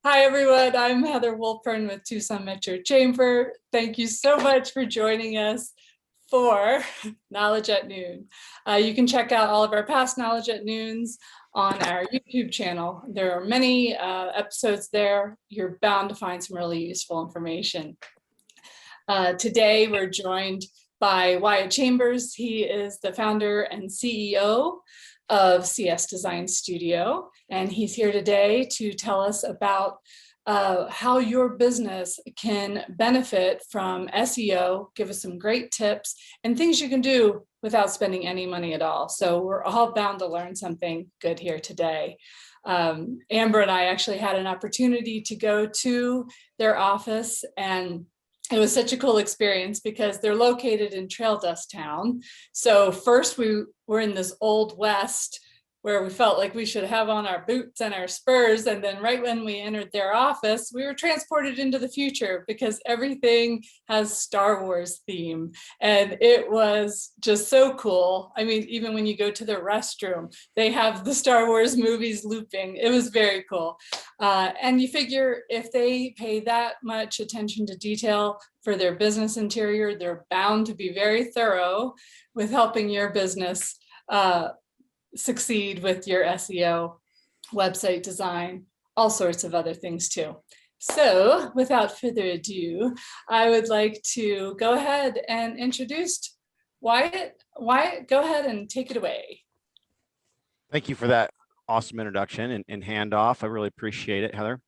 Hi, everyone. I'm Heather Wolpern with Tucson Metro Chamber. Thank you so much for joining us for Knowledge at Noon. You can check out all of our past Knowledge at Noons on our YouTube channel. There are many episodes there. You're bound to find some really useful information. Today, we're joined by Wyatt Chambers. He is the founder and CEO of CS Design Studio, and he's here today to tell us about how your business can benefit from SEO, give us some great tips and things you can do without spending any money at all. So we're all bound to learn something good here today. Amber and I actually had an opportunity to go to their office, and it was such a cool experience because they're located in Trail Dust Town. So first we were in this old West where we felt like we should have on our boots and our spurs. And then right when we entered their office, we were transported into the future because everything has Star Wars theme. And it was just so cool. I mean, even when you go to the restroom, they have the Star Wars movies looping. It was very cool. And you figure if they pay that much attention to detail for their business interior, they're bound to be very thorough with helping your business succeed with your SEO, website design, all sorts of other things too. So without further ado, I would like to go ahead and introduce Wyatt. Wyatt, go ahead and take it away. Thank you for that awesome introduction and handoff. I really appreciate it, Heather.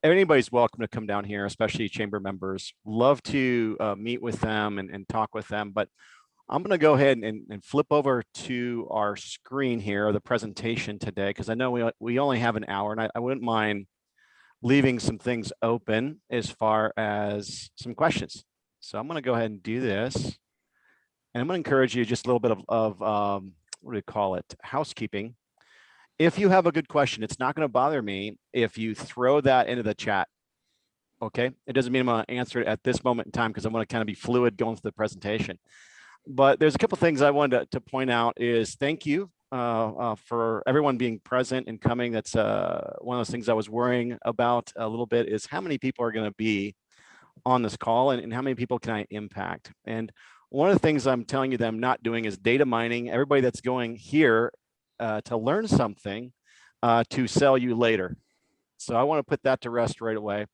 Anybody's welcome to come down here, especially chamber members. Love to meet with them and talk with them, but I'm going to go ahead and flip over to our screen here, the presentation today, because I know we only have an hour, and I wouldn't mind leaving some things open as far as some questions. So I'm going to go ahead and do this. And I'm going to encourage you just a little bit of what do we call it? Housekeeping. If you have a good question, it's not going to bother me if you throw that into the chat. Okay. It doesn't mean I'm going to answer it at this moment in time because I want to kind of be fluid going through the presentation. But there's a couple of things I wanted to point out is thank you for everyone being present and coming. That's one of those things I was worrying about a little bit is how many people are going to be on this call and how many people can I impact. And one of the things I'm telling you that I'm not doing is data mining everybody that's going here to learn something to sell you later. So I want to put that to rest right away.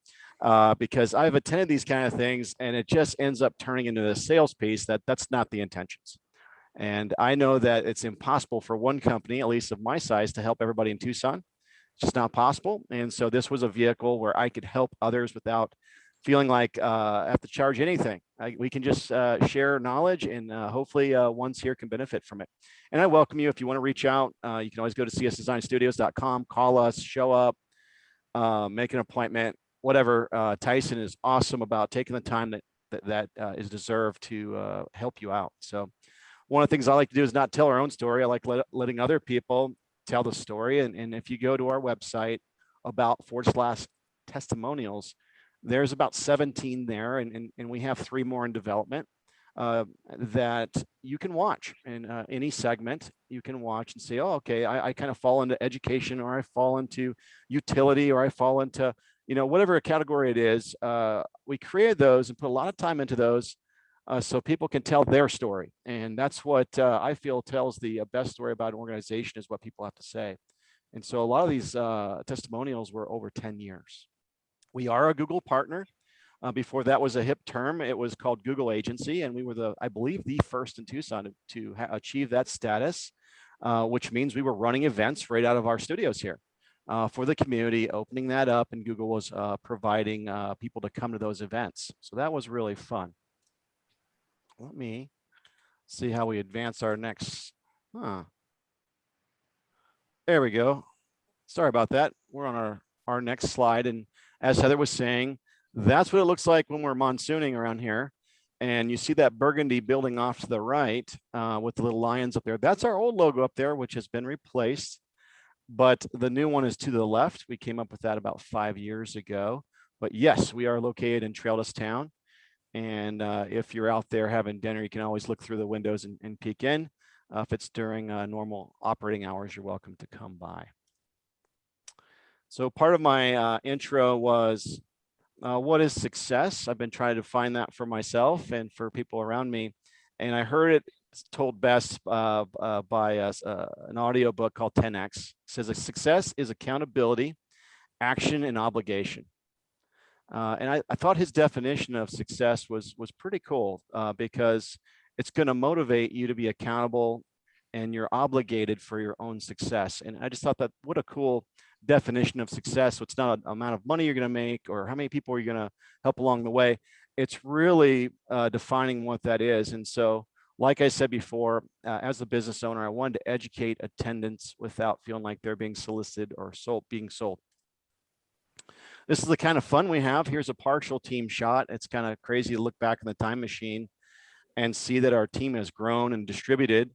Because I've attended these kind of things and it just ends up turning into a sales piece that's not the intentions. And I know that it's impossible for one company, at least of my size, to help everybody in Tucson. It's just not possible. And so this was a vehicle where I could help others without feeling like I have to charge anything. We can just share knowledge and hopefully ones here can benefit from it. And I welcome you if you want to reach out. You can always go to csdesignstudios.com, call us, show up, make an appointment. Whatever. Tyson is awesome about taking the time that is deserved to help you out. So one of the things I like to do is not tell our own story. I like letting other people tell the story. And if you go to our website about/testimonials, there's about 17 there. And we have 3 more in development that you can watch. And any segment you can watch and say, oh, okay, I kind of fall into education, or I fall into utility, or I fall into whatever category it is. We created those and put a lot of time into those so people can tell their story. And that's what I feel tells the best story about an organization is what people have to say. And so a lot of these testimonials were over 10 years. We are a Google partner. Before that was a hip term, it was called Google Agency. And we were I believe the first in Tucson to achieve that status, which means we were running events right out of our studios here. For the community, opening that up, and Google was providing people to come to those events. So that was really fun. Let me see how we advance our next. There we go. Sorry about that. We're on our next slide. And as Heather was saying, that's what it looks like when we're monsooning around here. And you see that burgundy building off to the right with the little lions up there. That's our old logo up there, which has been replaced. But the new one is to the left. We came up with that about 5 years ago. But yes, we are located in Trail Dust Town. And if you're out there having dinner, you can always look through the windows and peek in. If it's during normal operating hours, you're welcome to come by. So part of my intro was, what is success? I've been trying to find that for myself and for people around me. And I heard it told best by an audio book called 10X. It says, a success is accountability, action, and obligation. And I thought his definition of success was pretty cool, because it's going to motivate you to be accountable and you're obligated for your own success. And I just thought that what a cool definition of success. So it's not an amount of money you're going to make or how many people are you going to help along the way. It's really defining what that is. And so, like I said before, as a business owner, I wanted to educate attendants without feeling like they're being solicited or being sold. This is the kind of fun we have. Here's a partial team shot. It's kind of crazy to look back in the time machine and see that our team has grown and distributed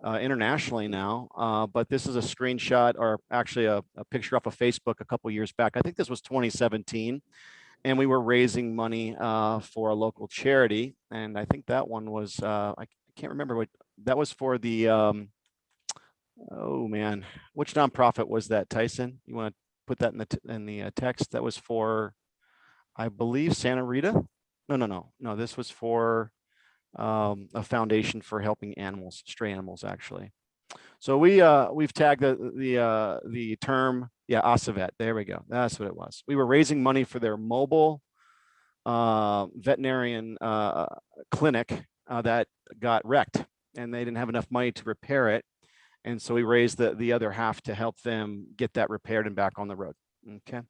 internationally now. But this is a screenshot, or actually a picture off of Facebook a couple years back. I think this was 2017. And we were raising money for a local charity. And I think that one was, I can't remember what, that was for the, oh man, which nonprofit was that, Tyson? You want to put that in the text? That was for, I believe, Santa Rita. No, this was for a foundation for helping animals, stray animals, actually. So we've tagged the term, yeah, Asavet. There we go. That's what it was. We were raising money for their mobile veterinarian clinic that got wrecked, and they didn't have enough money to repair it. And so we raised the other half to help them get that repaired and back on the road. Okay.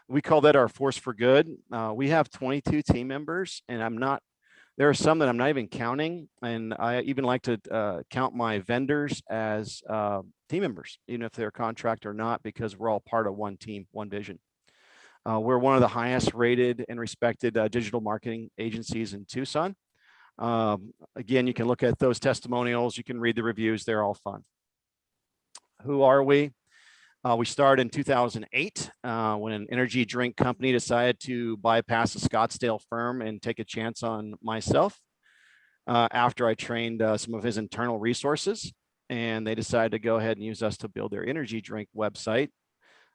We call that our Force for Good. We have 22 team members, and there are some that I'm not even counting. And I even like to count my vendors as team members, even if they're a contract or not, because we're all part of one team, one vision. We're one of the highest rated and respected digital marketing agencies in Tucson. Again, you can look at those testimonials. You can read the reviews. They're all fun. Who are we? We started in 2008 when an energy drink company decided to bypass a Scottsdale firm and take a chance on myself after I trained some of his internal resources. And they decided to go ahead and use us to build their energy drink website.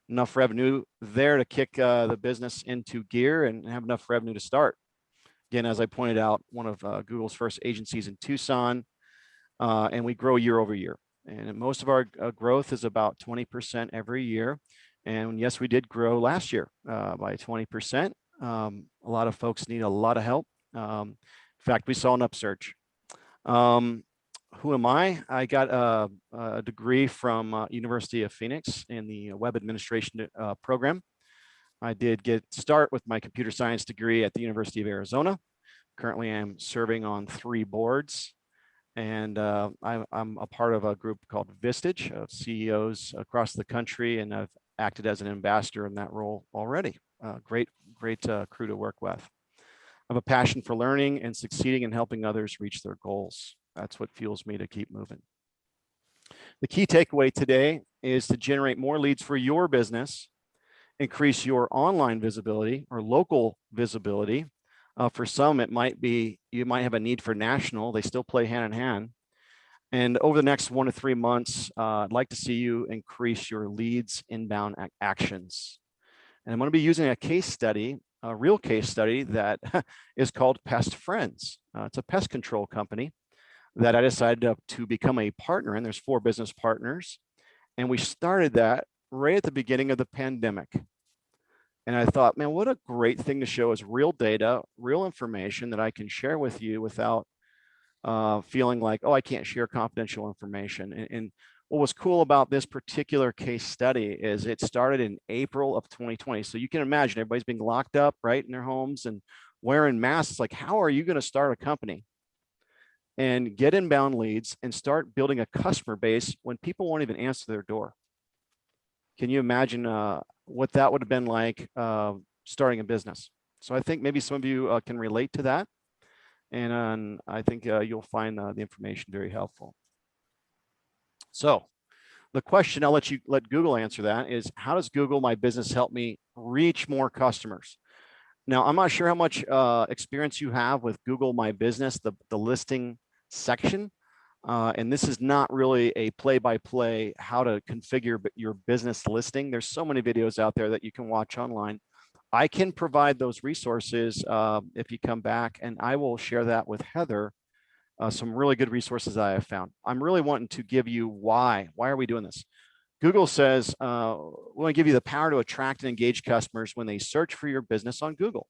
Enough revenue there to kick the business into gear and have enough revenue to start. Again, as I pointed out, one of Google's first agencies in Tucson, and we grow year over year. And most of our growth is about 20% every year. And yes, we did grow last year by 20%. A lot of folks need a lot of help. In fact, we saw an upsurge. Who am I? I got a degree from University of Phoenix in the Web Administration program. I did start with my computer science degree at the University of Arizona. Currently, I'm serving on 3 boards. And I'm a part of a group called Vistage of CEOs across the country, and I've acted as an ambassador in that role already. Great crew to work with. I have a passion for learning and succeeding and helping others reach their goals. That's what fuels me to keep moving. The key takeaway today is to generate more leads for your business, increase your online visibility or local visibility. For some, it might be, you might have a need for national. They still play hand in hand. And over the next 1 to 3 months, I'd like to see you increase your leads inbound actions. And I'm going to be using a case study, a real case study that is called Pest Friends. It's a pest control company that I decided to become a partner in. There's 4 business partners. And we started that right at the beginning of the pandemic. And I thought, man, what a great thing to show is real data, real information that I can share with you without feeling like, oh, I can't share confidential information. And what was cool about this particular case study is it started in April of 2020. So you can imagine everybody's being locked up, right, in their homes and wearing masks. Like, how are you going to start a company and get inbound leads and start building a customer base when people won't even answer their door? Can you imagine what that would have been like starting a business? So I think maybe some of you can relate to that. And I think you'll find the information very helpful. So the question, I'll let Google answer that, is how does Google My Business help me reach more customers? Now, I'm not sure how much experience you have with Google My Business, the listing section. And this is not really a play-by-play how to configure your business listing. There's so many videos out there that you can watch online. I can provide those resources if you come back, and I will share that with Heather, some really good resources that I have found. I'm really wanting to give you why. Why are we doing this? Google says, we want to give you the power to attract and engage customers when they search for your business on Google.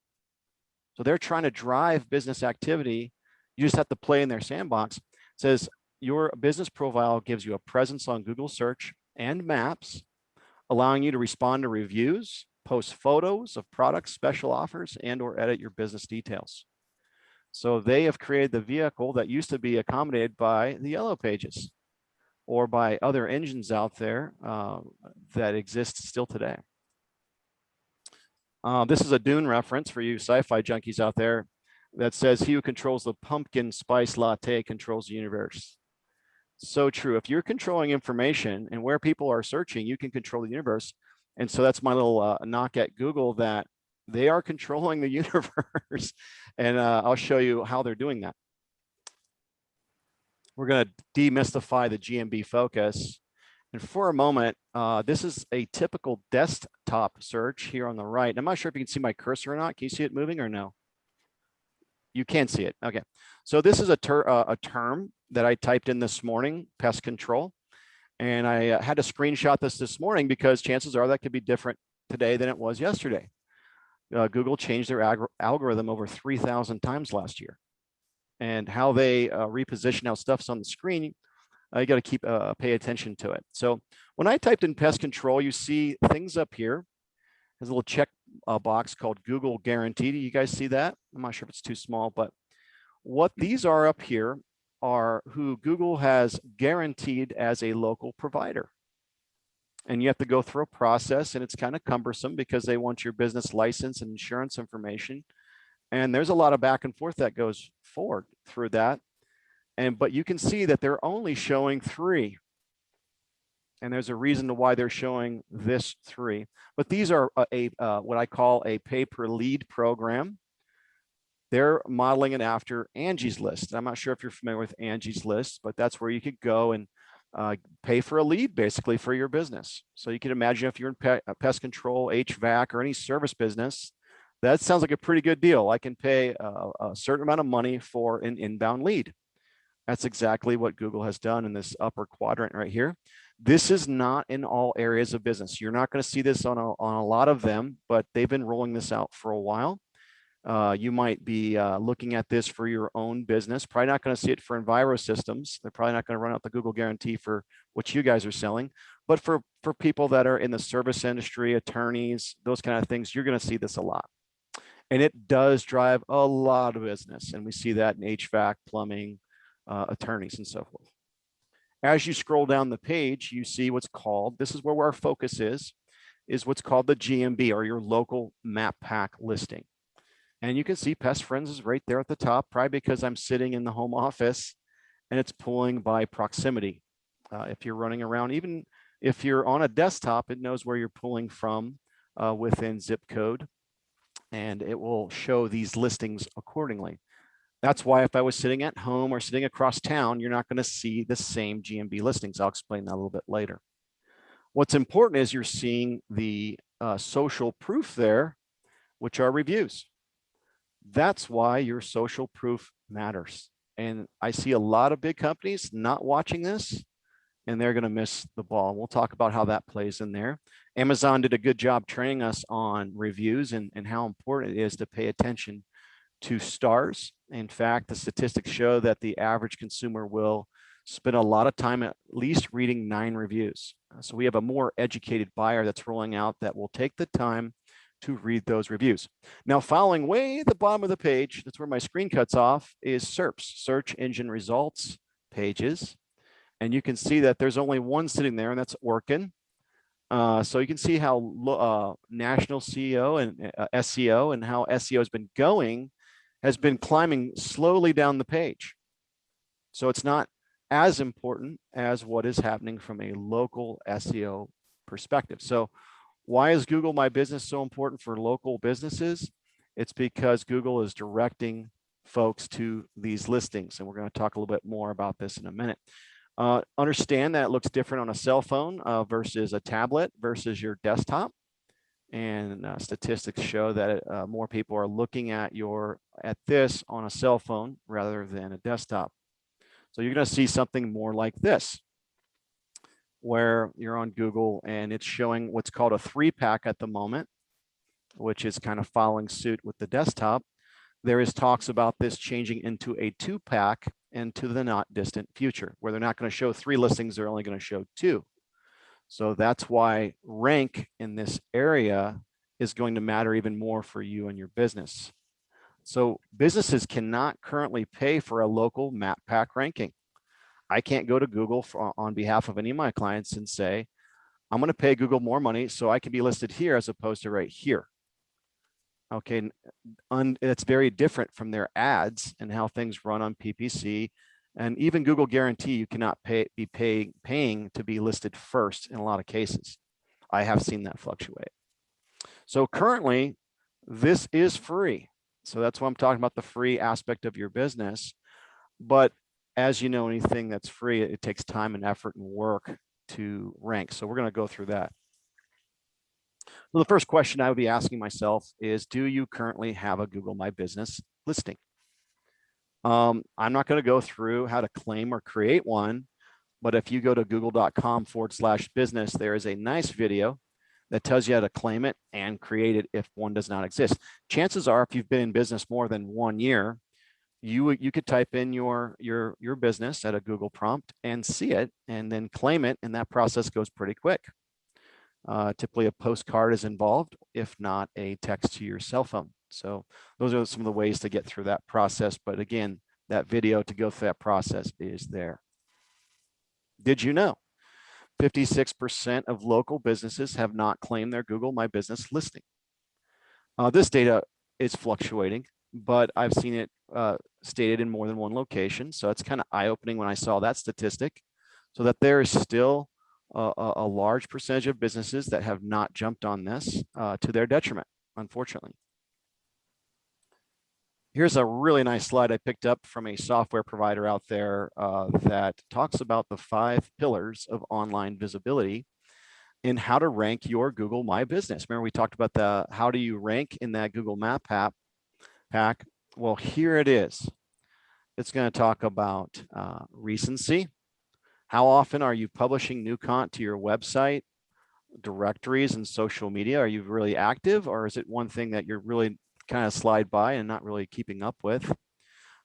So they're trying to drive business activity. You just have to play in their sandbox. It says your business profile gives you a presence on Google search and maps, allowing you to respond to reviews, post photos of products, special offers, and or edit your business details. So they have created the vehicle that used to be accommodated by the Yellow Pages or by other engines out there that exist still today. This is a Dune reference for you sci-fi junkies out there that says, he who controls the pumpkin spice latte controls the universe. So true. If you're controlling information and where people are searching, you can control the universe. And so that's my little knock at Google, that they are controlling the universe. And I'll show you how they're doing that. We're going to demystify the GMB focus. And for a moment, this is a typical desktop search here on the right. I'm not sure if you can see my cursor or not. Can you see it moving or no? You can see it. Okay. So this is a term that I typed in this morning, pest control. And I had to screenshot this morning because chances are that could be different today than it was yesterday. Google changed their algorithm over 3,000 times last year. And how they reposition how stuff's on the screen, you got to keep pay attention to it. So when I typed in pest control, you see things up here. There's a little check box called Google Guaranteed. You guys see that? I'm not sure if it's too small, but what these are up here are who Google has guaranteed as a local provider. And you have to go through a process, and it's kind of cumbersome because they want your business license and insurance information. And there's a lot of back and forth that goes forward through that. But you can see that they're only showing 3. And there's a reason to why they're showing this 3. But these are what I call a pay-per-lead program. They're modeling it after Angie's List. I'm not sure if you're familiar with Angie's List, but that's where you could go and pay for a lead, basically, for your business. So you can imagine if you're in pest control, HVAC, or any service business, that sounds like a pretty good deal. I can pay a certain amount of money for an inbound lead. That's exactly what Google has done in this upper quadrant right here. This is not in all areas of business. You're not going to see this on a lot of them, but they've been rolling this out for a while. You might be looking at this for your own business. Probably not going to see it for Enviro systems. They're probably not going to run out the Google guarantee for what you guys are selling. But for people that are in the service industry, attorneys, those kind of things, you're going to see this a lot. And it does drive a lot of business. And we see that in HVAC, plumbing, attorneys, and so forth. As you scroll down the page, you see what's called, this is where our focus is what's called the GMB, or your local map pack listing. And you can see Pest Friends is right there at the top, probably because I'm sitting in the home office and it's pulling by proximity. If you're running around, even if you're on a desktop, it knows where you're pulling from within zip code, and it will show these listings accordingly. That's why if I was sitting at home or sitting across town, you're not going to see the same GMB listings. I'll explain that a little bit later. What's important is you're seeing the social proof there, which are reviews. That's why your social proof matters. And I see a lot of big companies not watching this, and they're going to miss the ball. We'll talk about how that plays in there. Amazon did a good job training us on reviews and how important it is to pay attention to stars. In fact, the statistics show that the average consumer will spend a lot of time at least reading 9 reviews. So we have a more educated buyer that's rolling out that will take the time to read those reviews. Now, following way at the bottom of the page, that's where my screen cuts off, is SERPs, search engine results pages. And you can see that there's only one sitting there, and that's Orkin. So you can see how national SEO and SEO and how SEO has been going, has been climbing slowly down the page. So it's not as important as what is happening from a local SEO perspective. So why is Google My Business so important for local businesses? It's because Google is directing folks to these listings. And we're going to talk a little bit more about this in a minute. Understand that it looks different on a cell phone versus a tablet versus your desktop. And statistics show that more people are looking at this on a cell phone rather than a desktop. So you're going to see something more like this, where you're on Google and it's showing what's called a 3-pack at the moment, which is kind of following suit with the desktop. There is talks about this changing into a 2-pack into the not distant future, where they're not going to show 3 listings, they're only going to show 2. So that's why rank in this area is going to matter even more for you and your business. So businesses cannot currently pay for a local map pack ranking. I can't go to Google on behalf of any of my clients and say, I'm going to pay Google more money so I can be listed here as opposed to right here. Okay, it's very different from their ads and how things run on PPC. And even Google guarantee you cannot be paying to be listed first in a lot of cases. I have seen that fluctuate. So currently, this is free. So that's why I'm talking about the free aspect of your business. But as you know, anything that's free, it takes time and effort and work to rank. So we're going to go through that. So the first question I would be asking myself is, do you currently have a Google My Business listing? I'm not going to go through how to claim or create one, but if you go to google.com/business, there is a nice video that tells you how to claim it and create it if one does not exist. Chances are, if you've been in business more than 1 year, you could type in your business at a Google prompt and see it and then claim it, and that process goes pretty quick. Typically a postcard is involved, if not a text to your cell phone. So those are some of the ways to get through that process. But again, that video to go through that process is there. Did you know 56% of local businesses have not claimed their Google My Business listing? This data is fluctuating, but I've seen it stated in more than one location. So it's kind of eye-opening when I saw that statistic, so that there is still a large percentage of businesses that have not jumped on this to their detriment, unfortunately. Here's a really nice slide I picked up from a software provider out there that talks about the 5 pillars of online visibility and how to rank your Google My Business. Remember, we talked about the how do you rank in that Google Map pack. Well, here it is. It's going to talk about recency. How often are you publishing new content to your website, directories, and social media? Are you really active, or is it one thing that you're really kind of slide by and not really keeping up with?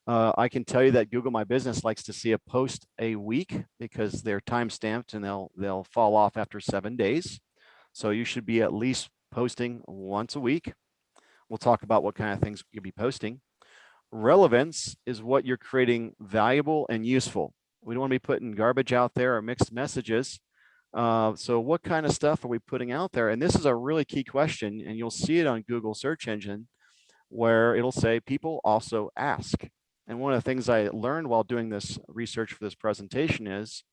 I can tell you that Google My Business likes to see a post a week because they're time stamped and they'll fall off after 7 days. So you should be at least posting once a week. We'll talk about what kind of things you'll be posting. Relevance is what you're creating valuable and useful. We don't want to be putting garbage out there or mixed messages. So what kind of stuff are we putting out there? And this is a really key question, and you'll see it on Google search engine where it'll say people also ask. And one of the things I learned while doing this research for this presentation is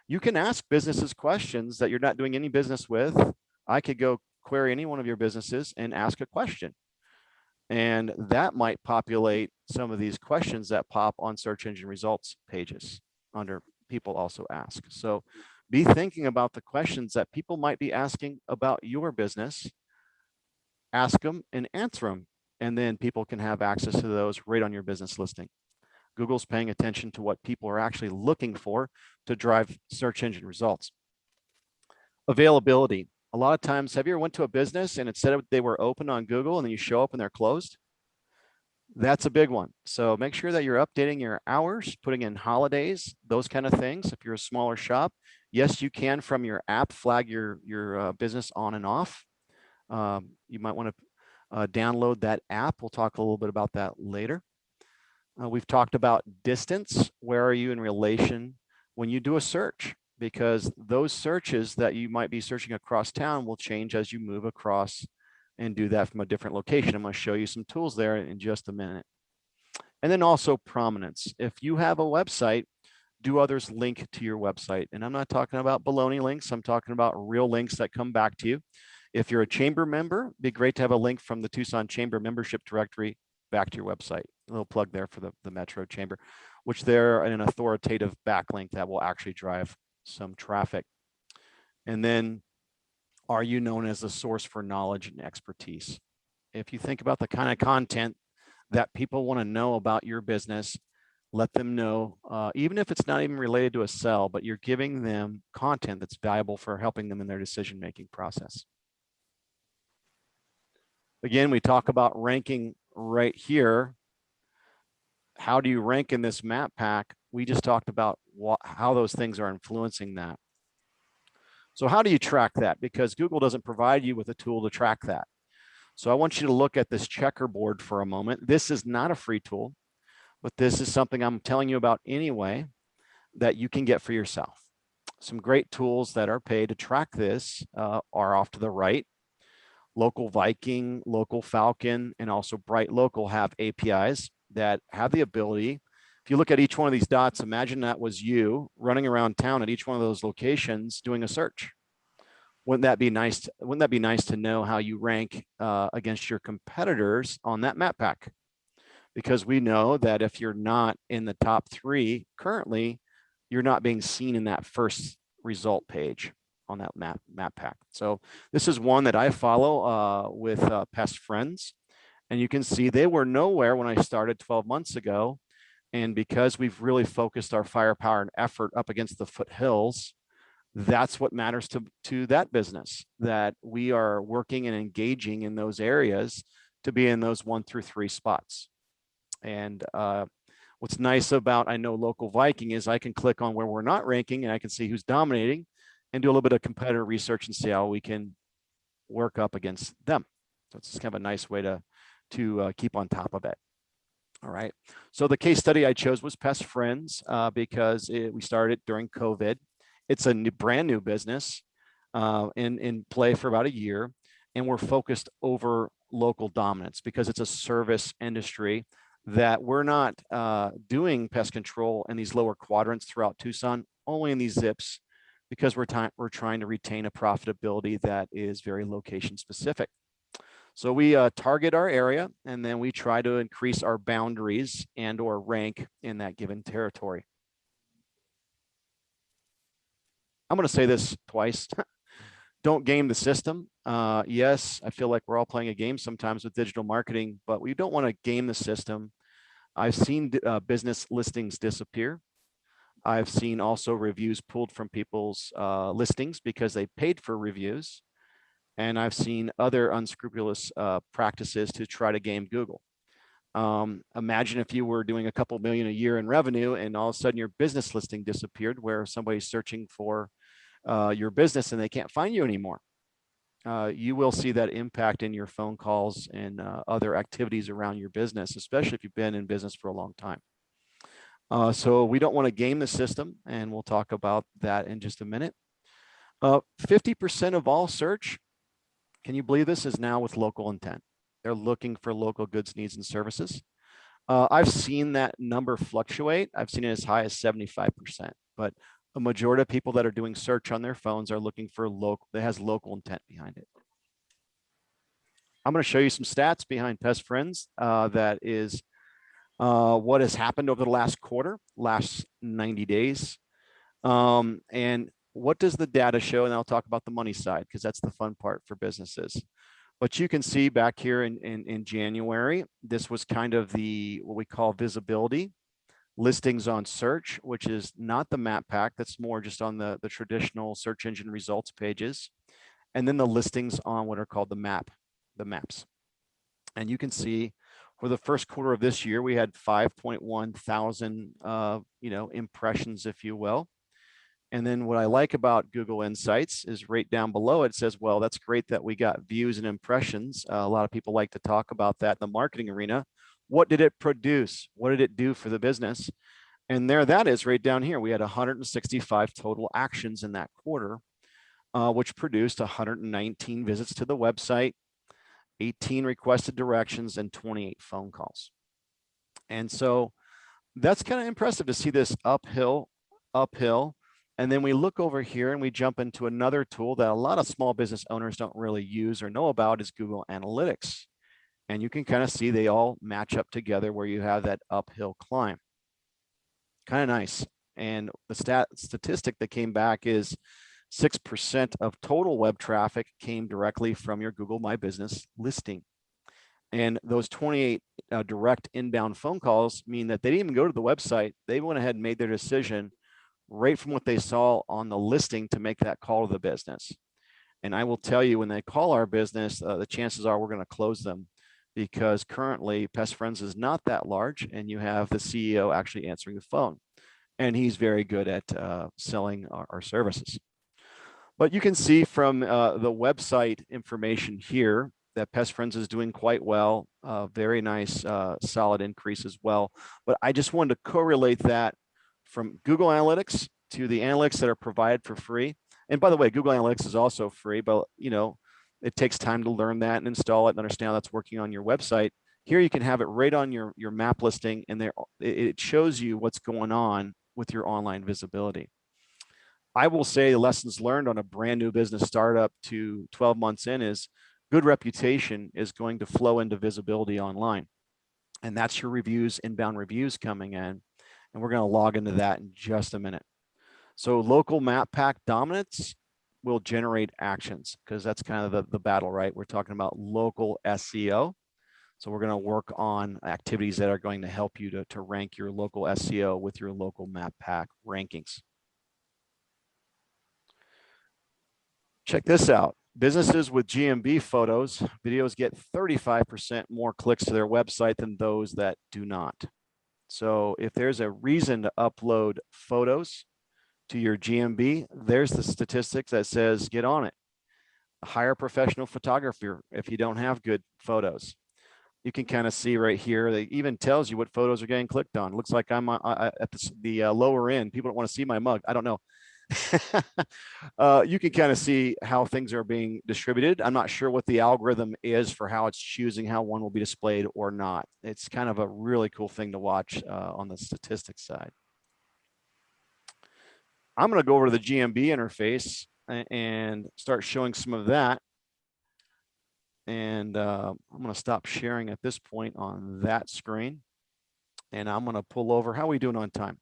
you can ask businesses questions that you're not doing any business with. I could go query any one of your businesses and ask a question. And that might populate some of these questions that pop on search engine results pages under people also ask. So be thinking about the questions that people might be asking about your business. Ask them and answer them. And then people can have access to those right on your business listing. Google's paying attention to what people are actually looking for to drive search engine results. Availability. A lot of times, have you ever went to a business and it said they were open on Google and then you show up and they're closed? That's a big one. So make sure that you're updating your hours, putting in holidays, those kind of things. If you're a smaller shop, yes, you can from your app flag your business on and off. You might want to download that app. We'll talk a little bit about that later. We've talked about distance. Where are you in relation when you do a search? Because those searches that you might be searching across town will change as you move across and do that from a different location. I'm going to show you some tools there in just a minute. And then also prominence. If you have a website, do others link to your website? And I'm not talking about baloney links. I'm talking about real links that come back to you. If you're a chamber member, it'd be great to have a link from the Tucson Chamber membership directory back to your website. A little plug there for the Metro Chamber, which they're an authoritative backlink that will actually drive some traffic. And then, are you known as a source for knowledge and expertise? If you think about the kind of content that people want to know about your business, let them know, even if it's not even related to a sell, but you're giving them content that's valuable for helping them in their decision-making process. Again, we talk about ranking right here. How do you rank in this map pack? We just talked about how those things are influencing that. So how do you track that? Because Google doesn't provide you with a tool to track that. So I want you to look at this checkerboard for a moment. This is not a free tool, but this is something I'm telling you about anyway that you can get for yourself. Some great tools that are paid to track this are off to the right. Local Viking, Local Falcon, and also Bright Local have APIs that have the ability. If you look at each one of these dots, imagine that was you running around town at each one of those locations doing a search. Wouldn't that be nice? Wouldn't that be nice to know how you rank against your competitors on that map pack? Because we know that if you're not in the top 3 currently, you're not being seen in that first result page on that map pack. So this is one that I follow with Pest Friends. And you can see they were nowhere when I started 12 months ago. And because we've really focused our firepower and effort up against the foothills, that's what matters to that business, that we are working and engaging in those areas to be in those 1 through 3 spots. And what's nice about, I know Local Viking, is I can click on where we're not ranking and I can see who's dominating and do a little bit of competitor research and see how we can work up against them. So it's kind of a nice way to keep on top of it. All right. So the case study I chose was Pest Friends because we started during COVID. It's a brand new business in play for about a year, and we're focused over local dominance because it's a service industry that we're not doing pest control in these lower quadrants throughout Tucson, only in these zips, because we're trying to retain a profitability that is very location specific. So we target our area, and then we try to increase our boundaries and or rank in that given territory. I'm going to say this twice. Don't game the system. Yes, I feel like we're all playing a game sometimes with digital marketing, but we don't want to game the system. I've seen business listings disappear. I've seen also reviews pulled from people's listings because they paid for reviews. And I've seen other unscrupulous practices to try to game Google. Imagine if you were doing a couple million a year in revenue and all of a sudden your business listing disappeared where somebody's searching for your business and they can't find you anymore. You will see that impact in your phone calls and other activities around your business, especially if you've been in business for a long time. So we don't want to game the system, and we'll talk about that in just a minute. 50% of all search, can you believe this, is now with local intent? They're looking for local goods, needs, and services. I've seen that number fluctuate. I've seen it as high as 75%, but a majority of people that are doing search on their phones are looking for local, that has local intent behind it. I'm going to show you some stats behind Pest Friends. That is what has happened over the last quarter, last 90 days. And what does the data show? And I'll talk about the money side because that's the fun part for businesses. But you can see back here in January, this was kind of what we call visibility. Listings on search, which is not the map pack. That's more just on the traditional search engine results pages. And then the listings on what are called the maps. And you can see for the first quarter of this year, we had 5.1 thousand, impressions, if you will. And then what I like about Google Insights is right down below, it says, well, that's great that we got views and impressions. A lot of people like to talk about that in the marketing arena. What did it produce? What did it do for the business? And there that is right down here. We had 165 total actions in that quarter, which produced 119 visits to the website, 18 requested directions, and 28 phone calls. And so that's kind of impressive to see this uphill. And then we look over here and we jump into another tool that a lot of small business owners don't really use or know about, is Google Analytics. And you can kind of see they all match up together where you have that uphill climb. Kind of nice. And the statistic that came back is 6% of total web traffic came directly from your Google My Business listing. And those 28 direct inbound phone calls mean that they didn't even go to the website. They went ahead and made their decision right from what they saw on the listing to make that call to the business. And I will tell you, when they call our business, the chances are we're going to close them, because currently Pest Friends is not that large, and you have the CEO actually answering the phone, and he's very good at selling our services. But you can see from the website information here that Pest Friends is doing quite well. Very nice, solid increase as well. But I just wanted to correlate that from Google Analytics to the analytics that are provided for free. And by the way, Google Analytics is also free, but it takes time to learn that and install it and understand how that's working on your website. Here you can have it right on your map listing, and there it shows you what's going on with your online visibility. I will say lessons learned on a brand new business startup to 12 months in is good reputation is going to flow into visibility online. And that's your reviews, inbound reviews coming in. And we're going to log into that in just a minute. So local map pack dominance will generate actions, because that's kind of the battle, right? We're talking about local SEO. So we're going to work on activities that are going to help you to rank your local SEO with your local map pack rankings. Check this out. Businesses with GMB photos, videos get 35% more clicks to their website than those that do not. So if there's a reason to upload photos to your GMB, there's the statistics that says get on it. Hire a professional photographer if you don't have good photos. You can kind of see right here, they even tells you what photos are getting clicked on. It looks like I'm at the lower end. People don't want to see my mug. I don't know. You can kind of see how things are being distributed. I'm not sure what the algorithm is for how it's choosing how one will be displayed or not. It's kind of a really cool thing to watch on the statistics side. I'm going to go over to the GMB interface and start showing some of that. And I'm going to stop sharing at this point on that screen. And I'm going to pull over. How are we doing on time?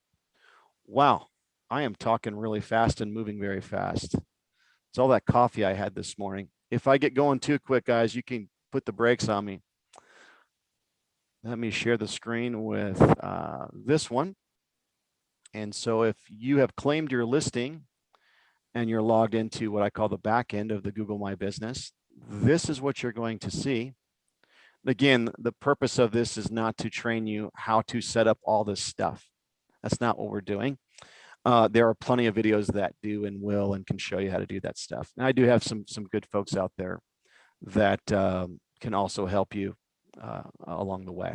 Wow, I am talking really fast and moving very fast. It's all that coffee I had this morning. If I get going too quick, guys, you can put the brakes on me. Let me share the screen with this one. And so if you have claimed your listing and you're logged into what I call the back end of the Google My Business, this is what you're going to see. Again, the purpose of this is not to train you how to set up all this stuff. That's not what we're doing. There are plenty of videos that do and will and can show you how to do that stuff. And I do have some good folks out there that can also help you along the way.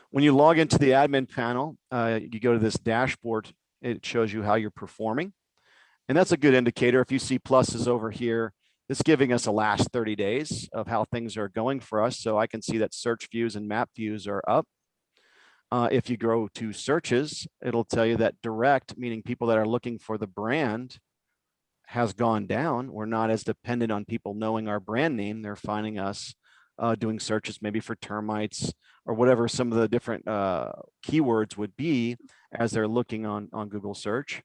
When you log into the admin panel, you go to this dashboard. It shows you how you're performing. And that's a good indicator. If you see pluses over here, it's giving us the last 30 days of how things are going for us. So I can see that search views and map views are up. If you go to searches, it'll tell you that direct, meaning people that are looking for the brand, has gone down. We're not as dependent on people knowing our brand name. They're finding us doing searches maybe for termites or whatever some of the different keywords would be as they're looking on Google search.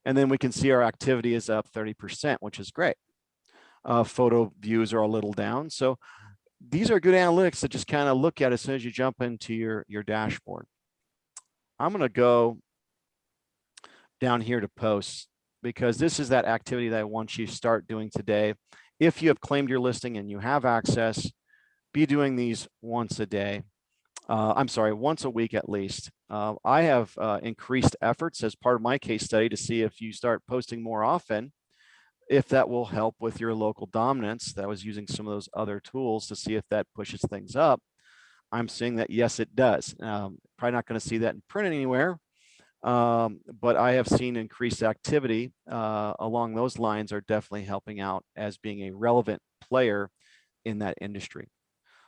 And then we can see our activity is up 30%, which is great. Photo views are a little down. So these are good analytics to just kind of look at as soon as you jump into your dashboard. I'm going to go down here to posts, because this is that activity that I want you to start doing today. If you have claimed your listing and you have access, be doing these once a day. I'm sorry, once a week at least. I have increased efforts as part of my case study to see if you start posting more often, if that will help with your local dominance. That was using some of those other tools to see if that pushes things up. I'm seeing that, yes, it does. Probably not going to see that in print anywhere, but I have seen increased activity along those lines are definitely helping out as being a relevant player in that industry.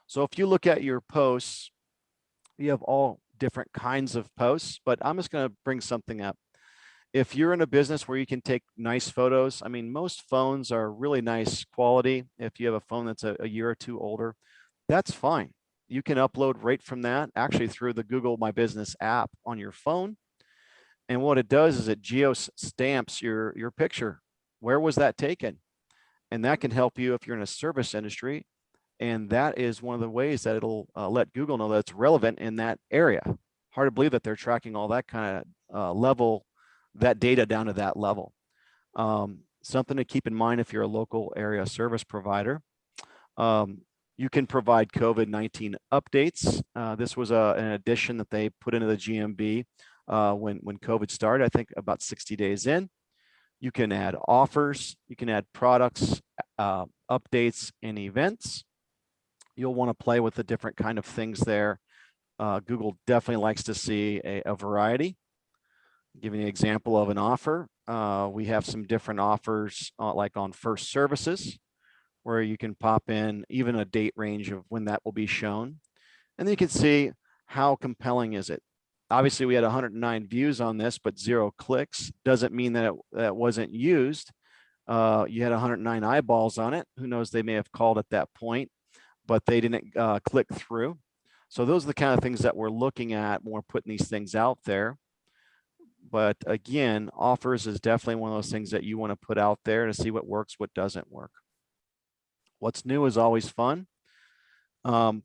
So if you look at your posts, you have all different kinds of posts, but I'm just going to bring something up. If you're in a business where you can take nice photos, I mean, most phones are really nice quality. If you have a phone that's a year or two older, that's fine. You can upload right from that, actually through the Google My Business app on your phone. And what it does is it geo stamps your picture. Where was that taken? And that can help you if you're in a service industry. And that is one of the ways that it'll let Google know that it's relevant in that area. Hard to believe that they're tracking all that kind of level, that data down to that level. Something to keep in mind if you're a local area service provider. You can provide COVID-19 updates. This was an addition that they put into the GMB when COVID started, I think about 60 days in. You can add offers, you can add products, updates, and events. You'll want to play with the different kind of things there. Google definitely likes to see a variety. Giving an example of an offer, we have some different offers like on first services, where you can pop in even a date range of when that will be shown. And then you can see how compelling is it. Obviously, we had 109 views on this, but 0 clicks. Doesn't mean that it wasn't used. You had 109 eyeballs on it. Who knows, they may have called at that point, but they didn't click through. So those are the kind of things that we're looking at when we're putting these things out there. But again, offers is definitely one of those things that you want to put out there to see what works, what doesn't work. What's new is always fun.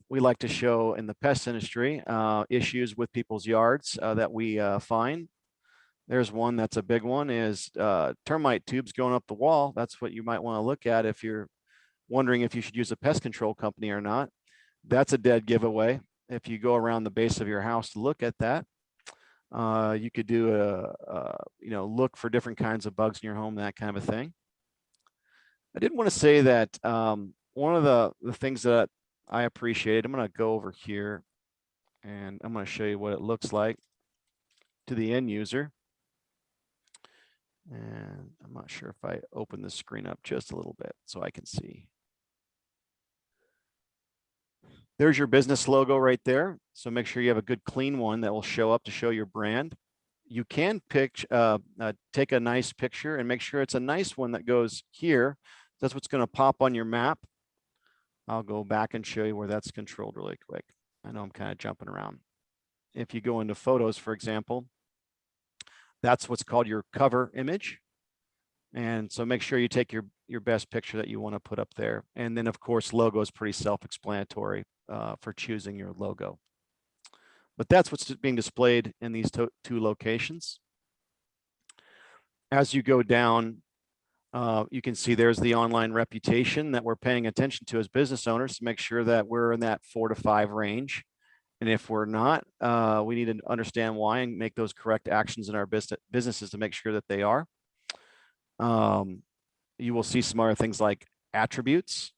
We like to show in the pest industry issues with people's yards that we find. There's one that's a big one, is termite tubes going up the wall. That's what you might want to look at if you're wondering if you should use a pest control company or not. That's a dead giveaway. If you go around the base of your house to look at that, you could do look for different kinds of bugs in your home, that kind of a thing. I did want to say that one of the things that I appreciate, I'm going to go over here and I'm going to show you what it looks like to the end user. And I'm not sure if I open the screen up just a little bit so I can see. There's your business logo right there. So make sure you have a good clean one that will show up to show your brand. You can take a nice picture and make sure it's a nice one that goes here. That's what's going to pop on your map. I'll go back and show you where that's controlled really quick. I know I'm kind of jumping around. If you go into photos, for example, that's what's called your cover image. And so make sure you take your best picture that you want to put up there. And then of course, logo is pretty self-explanatory for choosing your logo. But that's what's being displayed in these two locations. As you go down, you can see there's the online reputation that we're paying attention to as business owners to make sure that we're in that 4 to 5 range. And if we're not, we need to understand why and make those correct actions in our businesses to make sure that they are. You will see some other things like attributes.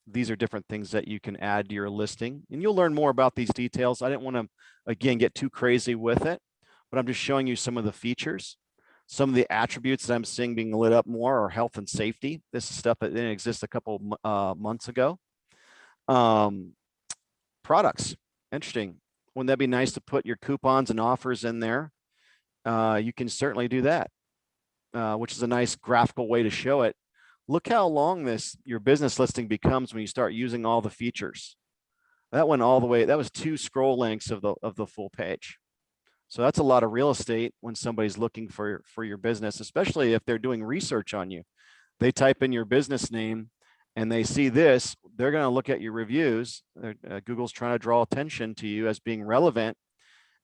These are different things that you can add to your listing, and you'll learn more about these details. I didn't want to, again, get too crazy with it, but I'm just showing you some of the features. Some of the attributes that I'm seeing being lit up more are health and safety. This is stuff that didn't exist a couple months ago. Products, interesting. Wouldn't that be nice to put your coupons and offers in there? You can certainly do that, which is a nice graphical way to show it. Look how long your business listing becomes when you start using all the features. That went all the way, that was 2 scroll lengths of the full page. So that's a lot of real estate when somebody's looking for your business, especially if they're doing research on you. They type in your business name and they see this, they're going to look at your reviews. Google's trying to draw attention to you as being relevant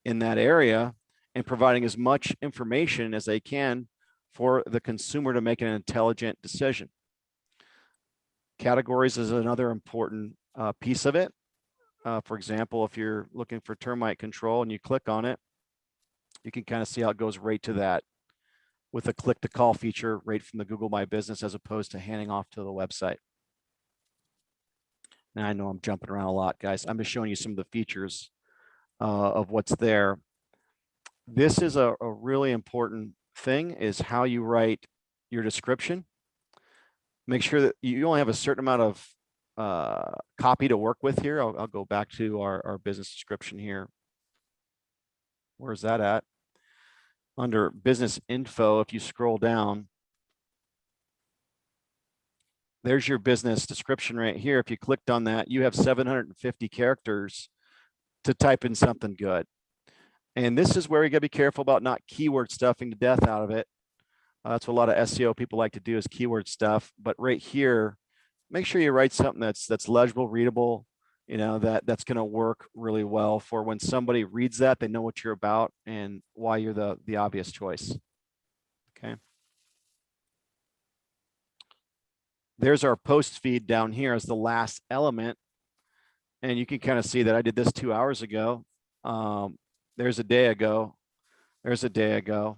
in that area and providing as much information as they can for the consumer to make an intelligent decision. Categories is another important piece of it. For example, if you're looking for termite control and you click on it, you can kind of see how it goes right to that with a click to call feature right from the Google My Business, as opposed to handing off to the website. Now I know I'm jumping around a lot, guys. I'm just showing you some of the features of what's there. This is a really important thing, is how you write your description. Make sure that you only have a certain amount of copy to work with here. I'll go back to our business description here. Where's that at? Under business info, if you scroll down, There's your business description right here. If you clicked on that, you have 750 characters to type in something good. And this is where you gotta be careful about not keyword stuffing the death out of it. That's what a lot of SEO people like to do, is keyword stuff. But right here, make sure you write something that's legible, readable, you know, that's going to work really well for when somebody reads that, they know what you're about and why you're the obvious choice. Okay. There's our post feed down here as the last element. And you can kind of see that I did this 2 hours ago. There's a day ago. There's a day ago.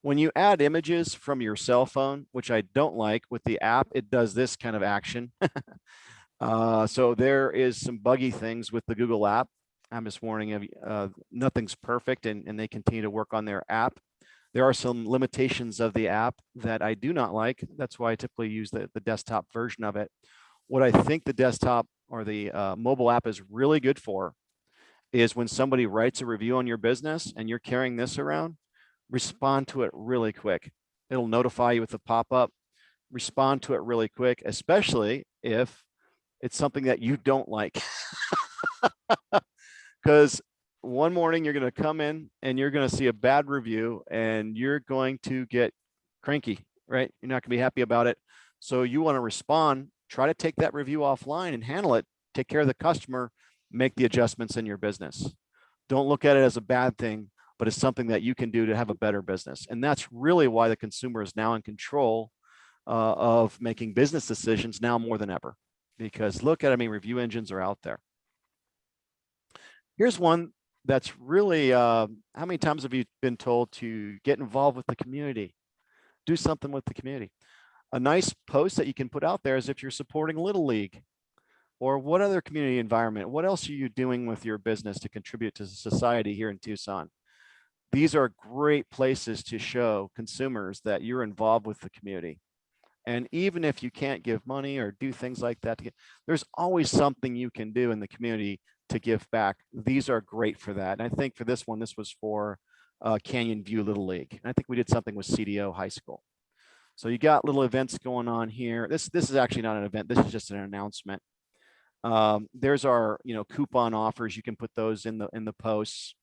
When you add images from your cell phone, which I don't like with the app, it does this kind of action. So there is some buggy things with the Google app. I'm just warning you, nothing's perfect, and they continue to work on their app. There are some limitations of the app that I do not like. That's why I typically use the desktop version of it. What I think the desktop or the mobile app is really good for is when somebody writes a review on your business and you're carrying this around, respond to it really quick. It'll notify you with a pop-up. Respond to it really quick, especially if it's something that you don't like. Because one morning you're going to come in and you're going to see a bad review and you're going to get cranky, right? You're not going to be happy about it. So you want to respond, try to take that review offline and handle it, take care of the customer, make the adjustments in your business. Don't look at it as a bad thing, but it's something that you can do to have a better business. And that's really why the consumer is now in control of making business decisions now more than ever. Because look at, I mean, review engines are out there. Here's one that's really, how many times have you been told to get involved with the community? Do something with the community. A nice post that you can put out there is if you're supporting Little League or what other community environment, what else are you doing with your business to contribute to society here in Tucson? These are great places to show consumers that you're involved with the community. And even if you can't give money or do things like that, there's always something you can do in the community to give back. These are great for that. And I think for this one, this was for Canyon View Little League. And I think we did something with CDO High School. So you got little events going on here. This is actually not an event. This is just an announcement. There's our, you know, coupon offers. You can put those in the posts.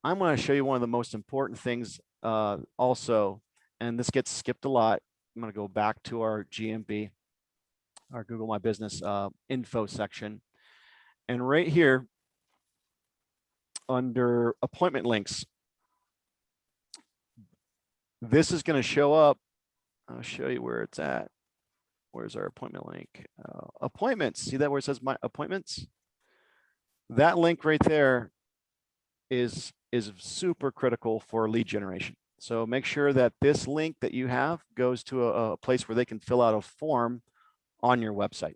I'm going to show you one of the most important things also, and this gets skipped a lot. I'm going to go back to our GMB, our Google My Business info section. And right here under appointment links, this is going to show up. I'll show you where it's at. Where's our appointment link? Appointments. See that where it says my appointments? That link right there is super critical for lead generation. So make sure that this link that you have goes to a place where they can fill out a form on your website.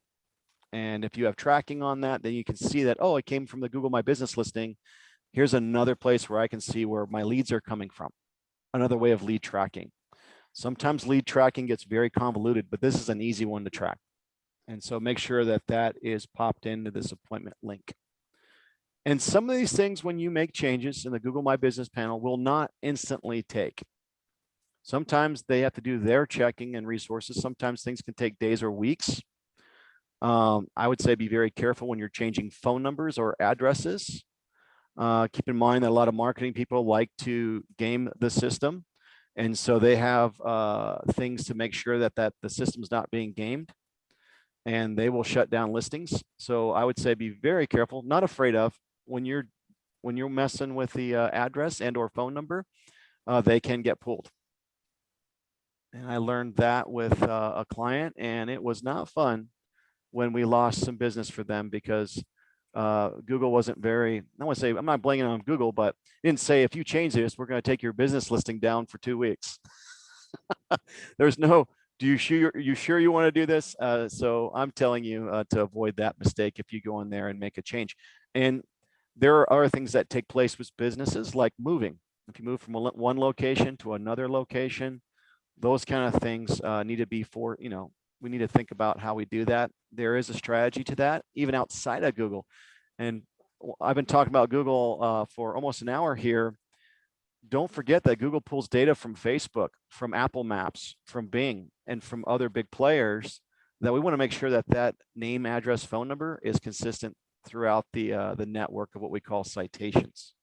And if you have tracking on that, then you can see that, oh, it came from the Google My Business listing. Here's another place where I can see where my leads are coming from. Another way of lead tracking. Sometimes lead tracking gets very convoluted, but this is an easy one to track. And so make sure that that is popped into this appointment link. And some of these things, when you make changes in the Google My Business panel, will not instantly take. Sometimes they have to do their checking and resources. Sometimes things can take days or weeks. I would say be very careful when you're changing phone numbers or addresses. Keep in mind that a lot of marketing people like to game the system. And so they have things to make sure that the system's not being gamed, and they will shut down listings. So I would say be very careful, not afraid of, when you're messing with the address and or phone number, they can get pulled. And I learned that with a client, and it was not fun when we lost some business for them because Google wasn't very, I want to say, I'm not blaming it on Google, but it didn't say, if you change this, we're going to take your business listing down for 2 weeks. There's no, you sure you want to do this? So I'm telling you to avoid that mistake if you go in there and make a change. And there are other things that take place with businesses, like moving. If you move from one location to another location, those kind of things need to be we need to think about how we do that. There is a strategy to that, even outside of Google. And I've been talking about Google for almost an hour here. don't forget that Google pulls data from Facebook, from Apple Maps, from Bing, and from other big players, that we want to make sure that that name, address, phone number is consistent throughout the network of what we call citations.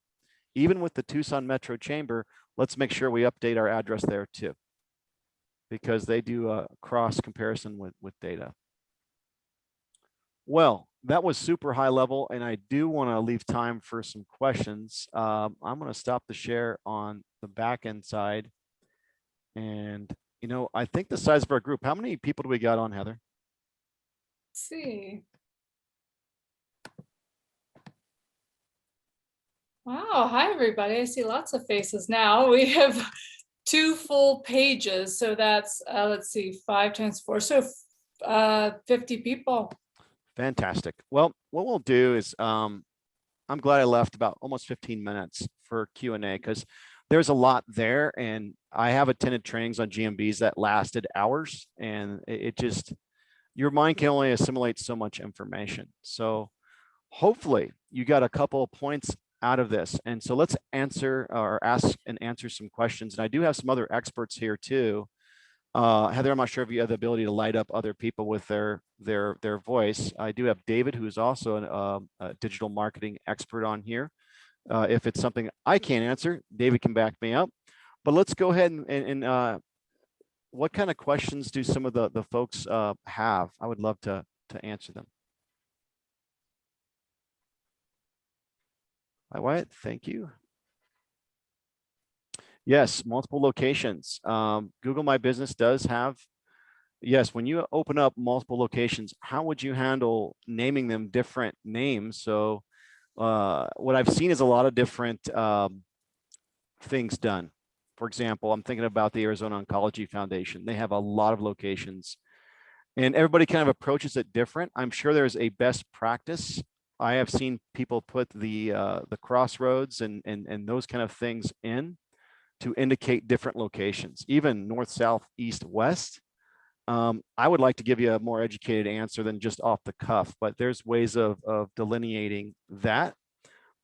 Even with the Tucson Metro Chamber, let's make sure we update our address there too, because they do a cross comparison with data. Well, that was super high level, and I do want to leave time for some questions. I'm going to stop the share on the back end side. And, you know, I think the size of our group, how many people do we got on, Heather? Let's see. Wow, hi everybody. I see lots of faces now. We have 2 full pages, so that's let's see, 5 times 4, so 50 people. Fantastic. Well, what we'll do is, I'm glad I left about almost 15 minutes for Q&A, because there's a lot there, and I have attended trainings on GMBs that lasted hours, and it just, your mind can only assimilate so much information. So hopefully you got a couple of points out of this. And so let's answer or ask and answer some questions. And I do have some other experts here too. Heather, I'm not sure if you have the ability to light up other people with their voice. I do have David, who's also a digital marketing expert on here. If it's something I can't answer, David can back me up. But let's go ahead and what kind of questions do some of the folks have? I would love to answer them. Hi, Wyatt, thank you. Yes, multiple locations. Google My Business does have, yes, when you open up multiple locations, how would you handle naming them different names? So what I've seen is a lot of different things done. For example, I'm thinking about the Arizona Oncology Foundation. They have a lot of locations, and everybody kind of approaches it different. I'm sure there's a best practice. I have seen people put the crossroads and those kind of things in to indicate different locations, even north, south, east, west. I would like to give you a more educated answer than just off the cuff, but there's ways of delineating that.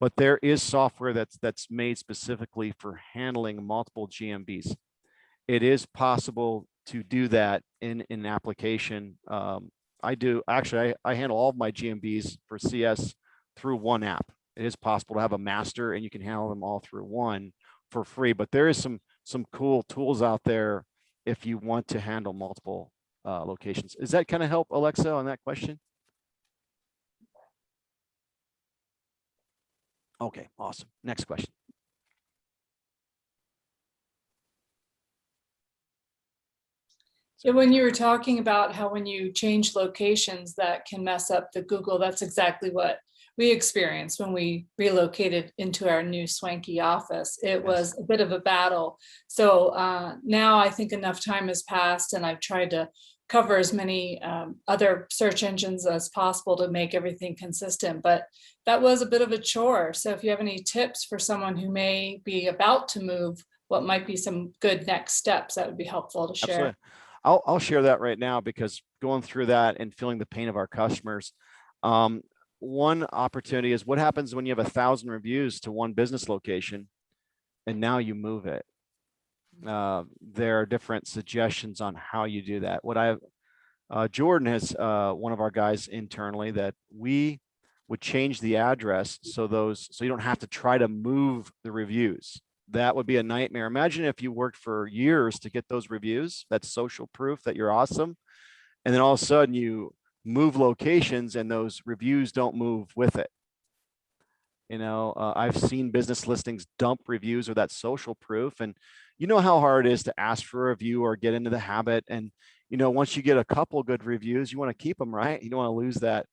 But there is software that's made specifically for handling multiple GMBs. It is possible to do that in an application. I handle all of my GMBs for CS through one app. It is possible to have a master, and you can handle them all through one for free. But there is some cool tools out there if you want to handle multiple locations. Does that kind of help, Alexa, on that question? Okay, awesome. Next question. Yeah, when you were talking about how when you change locations that can mess up the Google, that's exactly what we experienced when we relocated into our new swanky office. It was a bit of a battle. So now I think enough time has passed, and I've tried to cover as many other search engines as possible to make everything consistent. But that was a bit of a chore. So if you have any tips for someone who may be about to move, what might be some good next steps, that would be helpful to share. Absolutely. I'll share that right now, because going through that and feeling the pain of our customers, one opportunity is what happens when you have 1,000 reviews to one business location and now you move it. There are different suggestions on how you do that. Jordan has one of our guys internally that we would change the address so you don't have to try to move the reviews. That would be a nightmare. Imagine if you worked for years to get those reviews. That's social proof that you're awesome. And then all of a sudden you move locations and those reviews don't move with it. You know, I've seen business listings dump reviews or that social proof. And you know how hard it is to ask for a review or get into the habit. And, you know, once you get a couple good reviews, you want to keep them, right? You don't want to lose that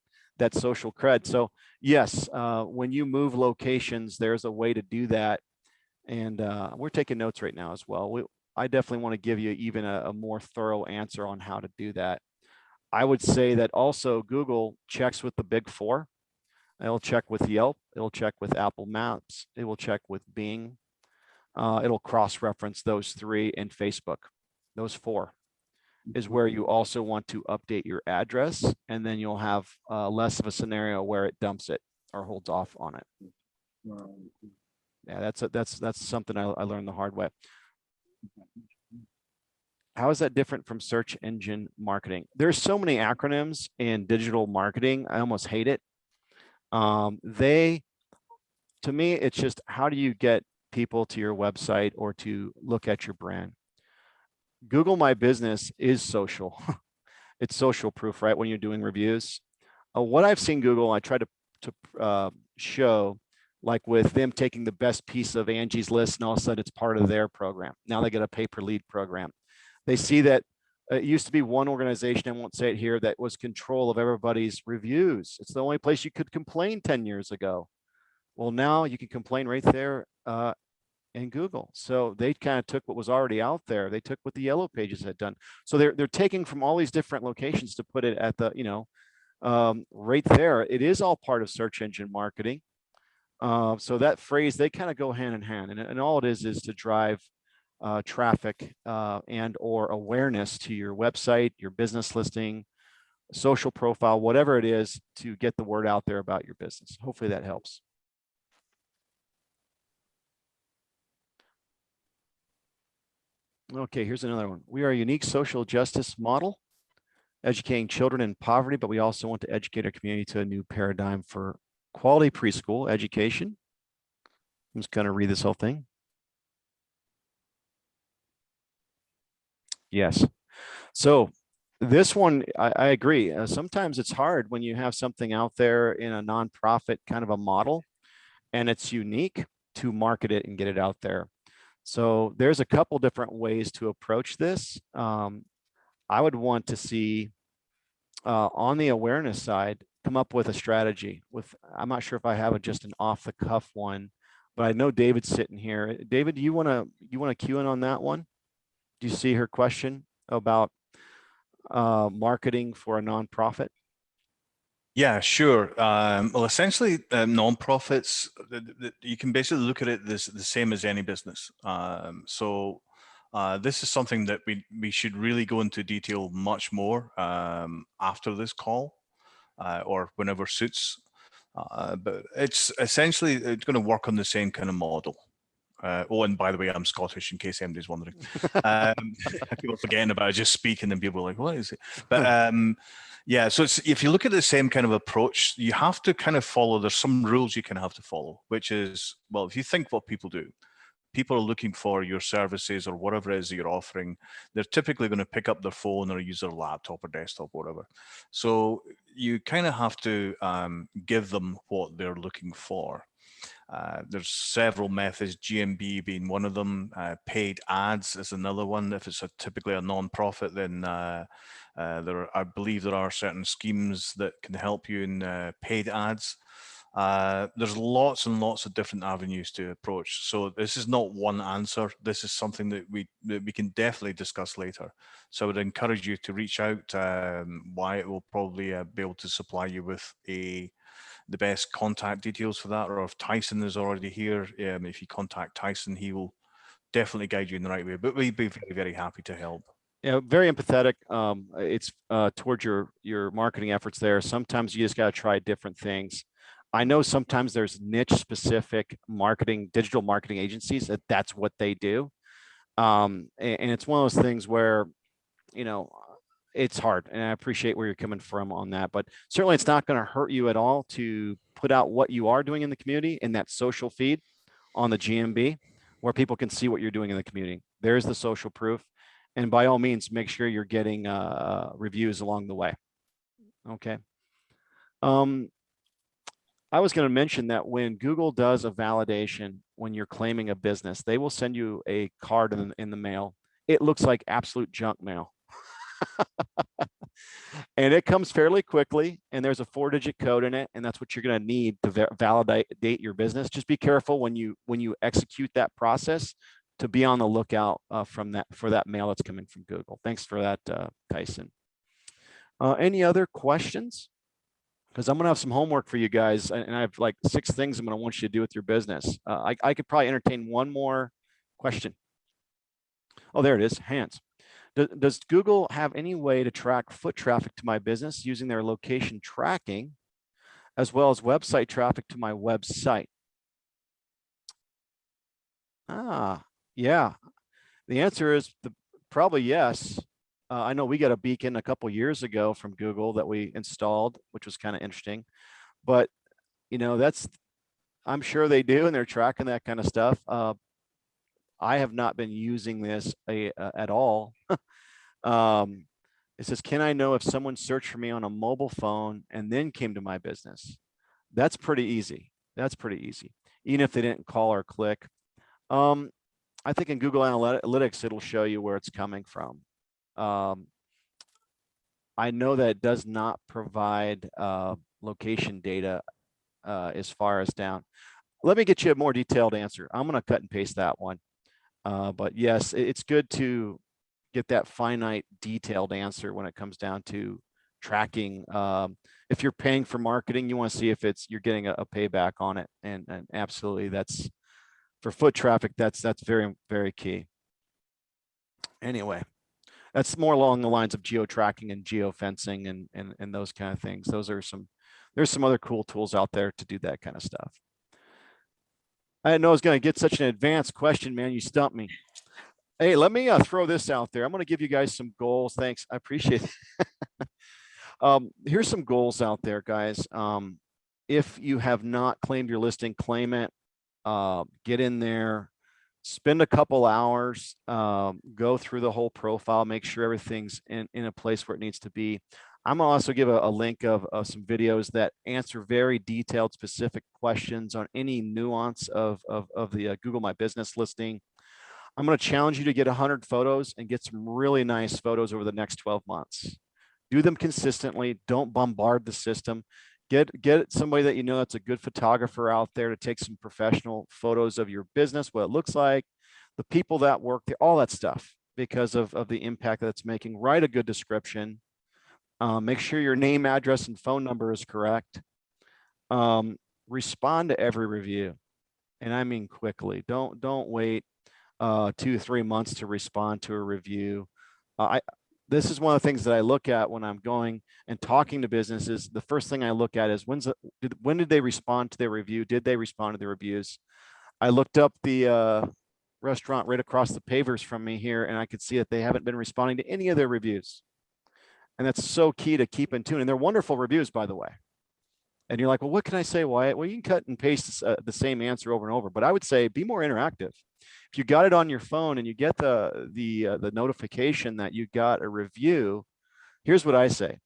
social cred. So yes, when you move locations, there's a way to do that. And we're taking notes right now as well. I definitely want to give you even a more thorough answer on how to do that. I would say that also Google checks with the big four. It'll check with Yelp. It'll check with Apple Maps. It will check with Bing. It'll cross-reference those three, and Facebook. Those four is where you also want to update your address, and then you'll have less of a scenario where it dumps it or holds off on it. Yeah, that's something I learned the hard way. How is that different from search engine marketing? There's so many acronyms in digital marketing. I almost hate it. To me, it's just, how do you get people to your website or to look at your brand? Google My Business is social. It's social proof, right? When you're doing reviews. What I've seen Google, I try to show, like with them taking the best piece of Angie's List, and all of a sudden it's part of their program. Now they get a pay-per-lead program. They see that it used to be one organization, I won't say it here, that was control of everybody's reviews. It's the only place you could complain 10 years ago. Well, now you can complain right there in Google. So they kind of took what was already out there. They took what the Yellow Pages had done. So they're taking from all these different locations to put it at the, right there. It is all part of search engine marketing. So that phrase, they kind of go hand in hand, and all it is to drive traffic and or awareness to your website, your business listing, social profile, whatever it is, to get the word out there about your business. Hopefully that helps. Okay, here's another one. We are a unique social justice model, educating children in poverty, but we also want to educate our community to a new paradigm for quality preschool education. I'm just going to read this whole thing. Yes. So this one, I agree. Sometimes it's hard when you have something out there in a nonprofit kind of a model, and it's unique, to market it and get it out there. So there's a couple different ways to approach this. I would want to see on the awareness side, come up with a strategy. I'm not sure if I have just an off the cuff one, but I know David's sitting here. David, do you want to cue in on that one? Do you see her question about marketing for a nonprofit? Yeah, sure. Well, essentially, nonprofits, you can basically look at it the same as any business. This is something that we should really go into detail much more after this call or whenever suits. But it's going to work on the same kind of model. Oh, and by the way, I'm Scottish, in case anybody's wondering. People forgetting about it, just speaking, and people are like, what is it? But yeah, so if you look at the same kind of approach, you have to kind of follow, there's some rules you can have to follow, which is, well, if you think what people do, people are looking for your services or whatever it is that you're offering, they're typically going to pick up their phone or use their laptop or desktop, whatever. So you kind of have to give them what they're looking for. There's several methods, GMB being one of them. Paid ads is another one. If it's typically a non-profit, then I believe there are certain schemes that can help you in paid ads. There's lots and lots of different avenues to approach. So this is not one answer. This is something that we can definitely discuss later. So I would encourage you to reach out. Wyatt will probably be able to supply you with the best contact details for that, or if Tyson is already here, if you contact Tyson, he will definitely guide you in the right way, but we'd be very, very happy to help. Yeah, very empathetic. It's towards your marketing efforts there. Sometimes you just got to try different things. I know sometimes there's niche specific marketing, digital marketing agencies that's what they do. And it's one of those things where, it's hard, and I appreciate where you're coming from on that, but certainly it's not going to hurt you at all to put out what you are doing in the community in that social feed on the GMB, where people can see what you're doing in the community. There's the social proof, and by all means, make sure you're getting reviews along the way. Okay. I was going to mention that when Google does a validation, when you're claiming a business, they will send you a card in the mail. It looks like absolute junk mail. And it comes fairly quickly, and there's a 4-digit code in it, and that's what you're going to need to validate your business. Just be careful when you execute that process to be on the lookout for that mail that's coming from Google. Thanks for that, Tyson. Any other questions? Because I'm going to have some homework for you guys, and I have like 6 things I'm going to want you to do with your business. I could probably entertain one more question. Oh, there it is. Hands. Does Google have any way to track foot traffic to my business using their location tracking, as well as website traffic to my website? Yeah. The answer is probably yes. I know we got a beacon a couple years ago from Google that we installed, which was kind of interesting. But I'm sure they do, and they're tracking that kind of stuff. I have not been using this at all. It says, can I know if someone searched for me on a mobile phone and then came to my business? That's pretty easy. That's pretty easy, even if they didn't call or click. I think in Google Analytics, it'll show you where it's coming from. I know that it does not provide location data as far as down. Let me get you a more detailed answer. I'm going to cut and paste that one. But yes, it's good to get that finite, detailed answer when it comes down to tracking. If you're paying for marketing, you want to see if you're getting a payback on it. And absolutely, that's for foot traffic. That's very, very key. Anyway, that's more along the lines of geo tracking and geofencing and those kind of things. There's some other cool tools out there to do that kind of stuff. I didn't know I was going to get such an advanced question, man. You stumped me. Hey, let me throw this out there. I'm going to give you guys some goals. Thanks. I appreciate it. Here's some goals out there, guys. If you have not claimed your listing, claim it. Get in there. Spend a couple hours, go through the whole profile, make sure everything's in a place where it needs to be. I'm gonna also give a link of some videos that answer very detailed, specific questions on any nuance of the Google My Business listing. I'm gonna challenge you to get 100 photos and get some really nice photos over the next 12 months. Do them consistently. Don't bombard the system. Get somebody that you know that's a good photographer out there to take some professional photos of your business, what it looks like, the people that work there, all that stuff, because of the impact that it's making. Write a good description. Make sure your name, address, and phone number is correct. Respond to every review, and I mean quickly. Don't wait 2-3 months to respond to a review. This is one of the things that I look at when I'm going and talking to businesses. The first thing I look at is when did they respond to their review? Did they respond to the reviews? I looked up the restaurant right across the pavers from me here, and I could see that they haven't been responding to any of their reviews. And that's so key to keep in tune. And they're wonderful reviews, by the way. And you're like, well, what can I say, Wyatt? Well, you can cut and paste the same answer over and over, but I would say be more interactive. If you got it on your phone and you get the notification that you got a review, here's what I say.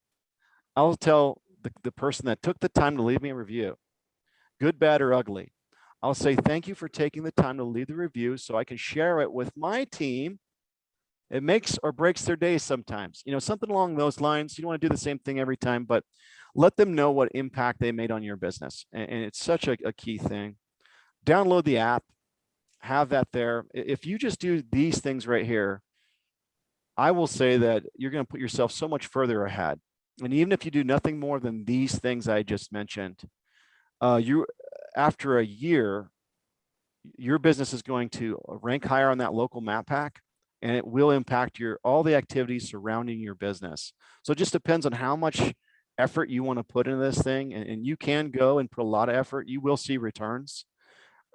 I'll tell the person that took the time to leave me a review, good, bad, or ugly. I'll say, thank you for taking the time to leave the review so I can share it with my team. It makes or breaks their day sometimes, something along those lines. You don't want to do the same thing every time, but let them know what impact they made on your business. And it's such a key thing. Download the app, have that there. If you just do these things right here, I will say that you're going to put yourself so much further ahead. And even if you do nothing more than these things I just mentioned, after a year, your business is going to rank higher on that local map pack, and it will impact all the activities surrounding your business. So it just depends on how much effort you want to put into this thing, and you can go and put a lot of effort. You will see returns.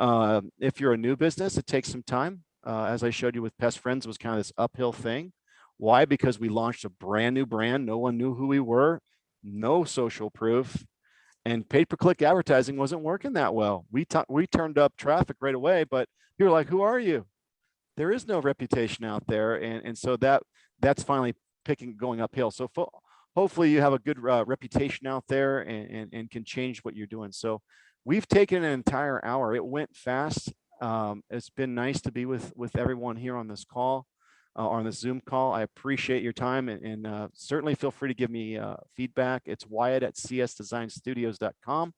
If you're a new business, it takes some time. As I showed you with Pest Friends, it was kind of this uphill thing. Why? Because we launched a brand new brand. No one knew who we were, no social proof, and pay-per-click advertising wasn't working that well. We turned up traffic right away, but you're like, who are you? There is no reputation out there. And so that's finally going uphill. So hopefully you have a good reputation out there and can change what you're doing. So we've taken an entire hour. It went fast. It's been nice to be with everyone here on this call, on this Zoom call. I appreciate your time, and certainly feel free to give me feedback. It's Wyatt@csdesignstudios.com.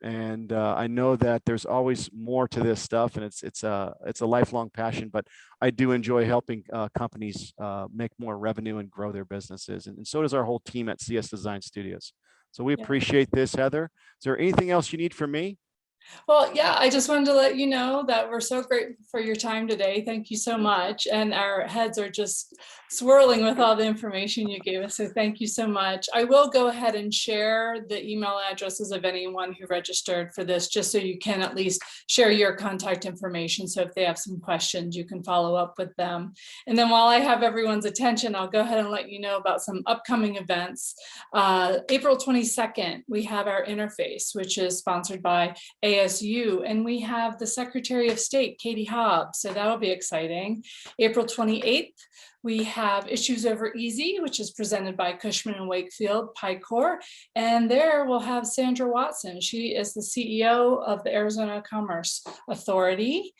And I know that there's always more to this stuff, and it's a lifelong passion, but I do enjoy helping companies make more revenue and grow their businesses. And so does our whole team at CS Design Studios. So we appreciate this, Heather. Is there anything else you need from me? Well, yeah, I just wanted to let you know that we're so grateful for your time today. Thank you so much. And our heads are just swirling with all the information you gave us. So thank you so much. I will go ahead and share the email addresses of anyone who registered for this, just so you can at least share your contact information. So if they have some questions, you can follow up with them. And then while I have everyone's attention, I'll go ahead and let you know about some upcoming events. April 22nd, we have our interface, which is sponsored by ASU, and we have the Secretary of State, Katie Hobbs, so that'll be exciting. April 28th, we have Issues Over Easy, which is presented by Cushman and Wakefield, PICOR, and there we'll have Sandra Watson. She is the CEO of the Arizona Commerce Authority.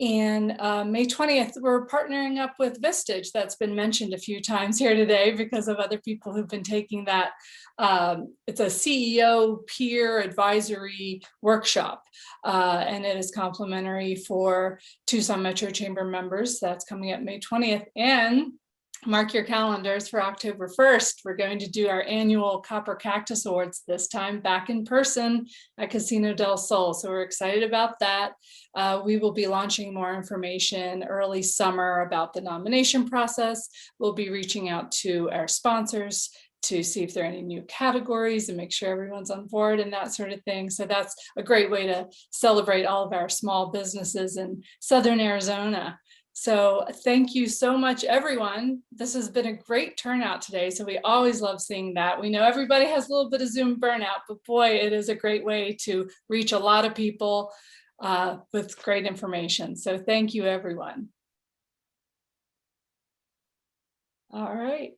And May 20th, we're partnering up with Vistage. That's been mentioned a few times here today because of other people who've been taking that. It's a CEO peer advisory workshop, and it is complimentary for Tucson Metro Chamber members. That's coming up May 20th. And mark your calendars for October 1st. We're going to do our annual Copper Cactus Awards, this time back in person at Casino del Sol. So we're excited about that. We will be launching more information early summer about the nomination process. We'll be reaching out to our sponsors to see if there are any new categories and make sure everyone's on board and that sort of thing. So that's a great way to celebrate all of our small businesses in Southern Arizona. So thank you so much, everyone. This has been a great turnout today. So we always love seeing that. We know everybody has a little bit of Zoom burnout, but boy, it is a great way to reach a lot of people with great information. So thank you, everyone. All right.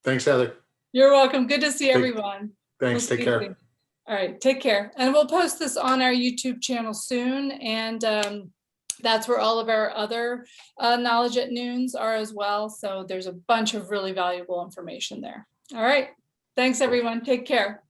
Thanks, Heather. You're welcome. Good to see everyone. Thanks. Take care. All right. Take care. And we'll post this on our YouTube channel soon. And that's where all of our other Knowledge at Noons are as well. So there's a bunch of really valuable information there. All right. Thanks, everyone. Take care.